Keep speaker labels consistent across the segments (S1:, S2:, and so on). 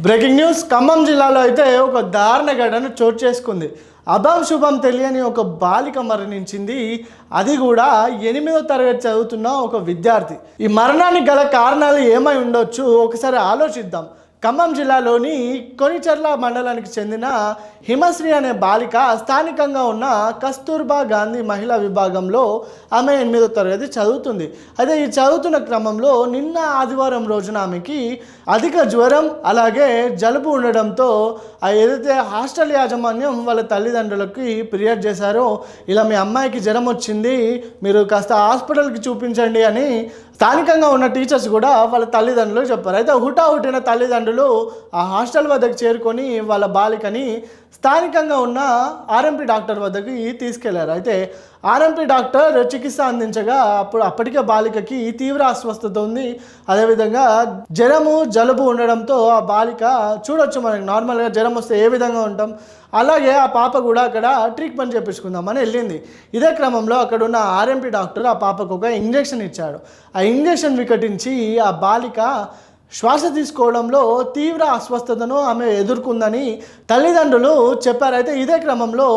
S1: Breaking news Khammam జిల్లాలో అయితే ఒక దారుణ ఘటన చోటు చేసుకుంది. అభం శుభం తెలియని ఒక బాలిక మరణించింది. అది కూడా 8వ తరగతి చదువుతున్న ఒక విద్యార్థి. ఈ మరణానికి గల కారణాలు ఏమై ఉండొచ్చు ఒకసారి ఆలోచిద్దాం. ఖమ్మం జిల్లాలోని కొనిచెర్ల మండలానికి చెందిన హిమశ్రీ అనే బాలిక స్థానికంగా ఉన్న కస్తూర్బా గాంధీ మహిళా విభాగంలో ఆమె 8వ తరగతి చదువుతుంది. అయితే ఈ చదువుతున్న క్రమంలో నిన్న ఆదివారం రోజున ఆమెకి అధిక జ్వరం అలాగే జలుబు ఉండడంతో ఏదైతే హాస్టల్ యాజమాన్యం వాళ్ళ తల్లిదండ్రులకి ఫిర్యాదు చేశారో, ఇలా మీ అమ్మాయికి జ్వరం వచ్చింది, మీరు కాస్త హాస్పిటల్కి చూపించండి అని స్థానికంగా ఉన్న టీచర్స్ కూడా వాళ్ళ తల్లిదండ్రులకు చెప్పారు. అయితే హుటాహుటిన తల్లిదండ్రులు ఆ హాస్టల్ వద్దకు చేరుకొని వాళ్ళ బాలికని స్థానికంగా ఉన్న ఆర్ఎంపీ డాక్టర్ వద్దకు తీసుకెళ్లారు. అయితే ఆర్ఎంపీ డాక్టర్ చికిత్స అందించగా అప్పటికే బాలికకి తీవ్ర అస్వస్థత ఉంది. అదేవిధంగా జ్వరము జలుబు ఉండడంతో ఆ బాలిక చూడొచ్చు, మనకి నార్మల్గా జ్వరం వస్తే ఏ విధంగా ఉంటాం అలాగే ఆ పాప కూడా అక్కడ ట్రీట్మెంట్ చేయించుకుందామని వెళ్ళింది. ఇదే క్రమంలో అక్కడ ఉన్న ఆర్ఎంపీ డాక్టర్ ఆ పాపకు ఒక ఇంజెక్షన్ ఇచ్చాడు. ఆ ఇంజెక్షన్ వికటించి ఆ బాలిక శ్వాస తీసుకోవడంలో తీవ్ర అస్వస్థతను ఆమె ఎదుర్కొందని తల్లిదండ్రులు చెప్పారు. అయితే ఇదే క్రమంలో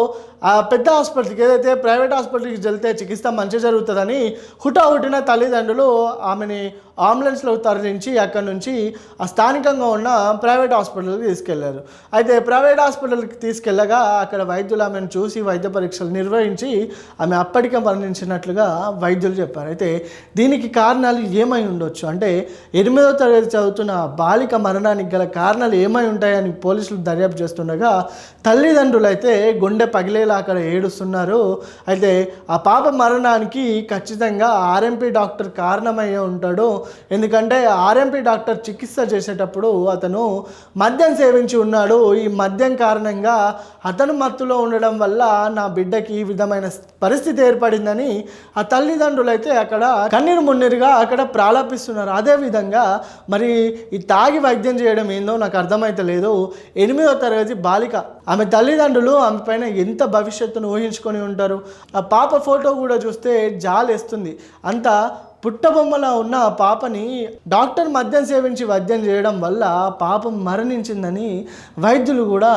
S1: ఆ పెద్ద హాస్పిటల్కి, ఏదైతే ప్రైవేట్ హాస్పిటల్కి వెళ్తే చికిత్స మంచి జరుగుతుందని హుటాహుటిన తల్లిదండ్రులు ఆమెని అంబులెన్స్లో తరలించి అక్కడి నుంచి ఆ స్థానికంగా ఉన్న ప్రైవేట్ హాస్పిటల్కి తీసుకెళ్లారు. అయితే ప్రైవేట్ హాస్పిటల్కి తీసుకెళ్ళగా అక్కడ వైద్యులు ఆమెను చూసి వైద్య పరీక్షలు నిర్వహించి ఆమె అప్పటికే మరణించినట్లుగా వైద్యులు చెప్పారు. అయితే దీనికి కారణాలు ఏమై ఉండొచ్చు అంటే 8వ తరగతి చదువుతున్న బాలిక మరణానికి గల కారణాలు ఏమై ఉంటాయని పోలీసులు దర్యాప్తు చేస్తుండగా తల్లిదండ్రులు అయితే గుండె పగిలేలా అక్కడ ఏడుస్తున్నారు. అయితే ఆ పాప మరణానికి ఖచ్చితంగా ఆర్ఎంపీ డాక్టర్ కారణమయ్యే ఉంటాడు. ఎందుకంటే ఆర్ఎంపీ డాక్టర్ చికిత్స చేసేటప్పుడు అతను మద్యం సేవించి ఉన్నాడు. ఈ మద్యం కారణంగా అతను మత్తులో ఉండడం వల్ల నా బిడ్డకి ఈ విధమైన పరిస్థితి ఏర్పడిందని ఆ తల్లిదండ్రులు అయితే అక్కడ కన్నీరు మున్నీరుగా అక్కడ ప్రాలాపిస్తున్నారు. అదేవిధంగా మరి ఈ తాగి వైద్యం చేయడం ఏందో నాకు అర్థమైతే లేదు. 8వ తరగతి బాలిక, ఆమె తల్లిదండ్రులు ఆమె పైన ఎంత భవిష్యత్తును ఊహించుకొని ఉంటారు. ఆ పాప ఫోటో కూడా చూస్తే జాలేస్తుంది. అంత పుట్టబొమ్మలా ఉన్న ఆ పాపని డాక్టర్ మద్యం సేవించి వైద్యం చేయడం వల్ల పాపం మరణించిందని వైద్యులు కూడా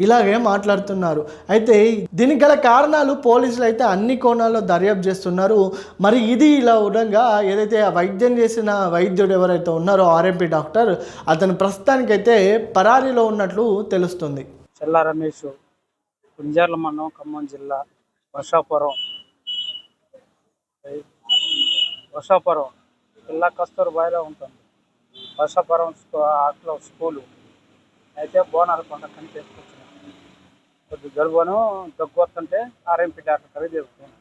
S1: ఇలాగే మాట్లాడుతున్నారు. అయితే దీనికి గల కారణాలు పోలీసులు అయితే అన్ని కోణాల్లో దర్యాప్తు చేస్తున్నారు. మరి ఇది ఇలా ఉండగా ఏదైతే వైద్యం చేసిన వైద్యుడు ఎవరైతే ఉన్నారో ఆర్ఎంపీ డాక్టర్, అతను ప్రస్తుతానికైతే పరారీలో ఉన్నట్లు తెలుస్తుంది.
S2: చెల్లా రమేష్, కుంజర్ల మండలం, ఖమ్మం జిల్లా, వర్షాపురం జిల్లా కస్తూర్బాయిలో ఉంటుంది. వర్షాపురం అట్లా స్కూలు అయితే బోనాల పండుగని చేసుకొచ్చినాను. కొద్ది జలుబును దగ్గు వస్తుంటే ఆర్ఎంపీ డాక్టర్ కవి చెప్తున్నాను.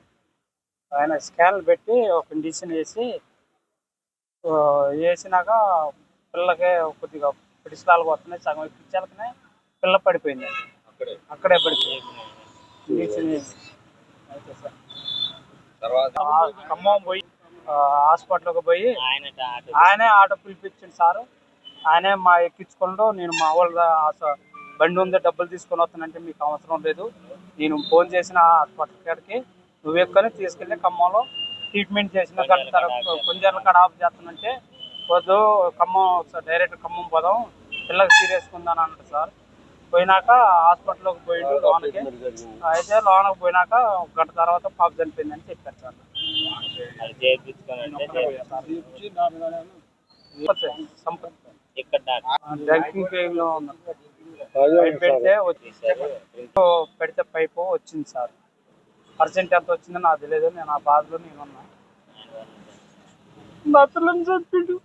S2: ఆయన స్కాన్లు పెట్టి ఒక ఇండిషన్ వేసినాక పిల్లకి కొద్దిగా పిడిసలాలు వస్తున్నాయి, సగం ఎక్కించాలకనే పిల్ల పడిపోయింది. అక్కడే పడిపోయింది ఇండిషన్ వేసి. అయితే సార్ ఖమ్మం పోయి హాస్పిటల్కి పోయి ఆయనే ఆటో పిలిపించింది సారు. ఆయనే మా ఎక్కించుకుంటూ నేను మా వాళ్ళ బండి ఉంది డబ్బులు తీసుకొని వస్తానంటే మీకు అవసరం లేదు, నేను ఫోన్ చేసిన హాస్పిటల్ కాడికి నువ్వు ఎక్కని తీసుకెళ్ళి ఖమ్మంలో ట్రీట్మెంట్ చేసిన కొంచెం కాడ ఆఫ్ చేస్తానంటే వద్దు, ఖమ్మం డైరెక్ట్ ఖమ్మం పోదాం, పిల్లకి సీరియస్గా ఉందని అన్నాడు సార్. పోయినాక హాస్పిటల్లోకి పోయిండు లోనకి. అయితే లోనకి పోయినాక 1 గంట తర్వాత పాప చనిపోయిందని చెప్పారు సార్. పెడితే పైపు వచ్చింది సార్. పర్సెంట్ ఎంత వచ్చిందో నాకు తెలియదు. నేను ఆ బాధలో నేనున్నా. నా పిల్లల్ని చంపిండు.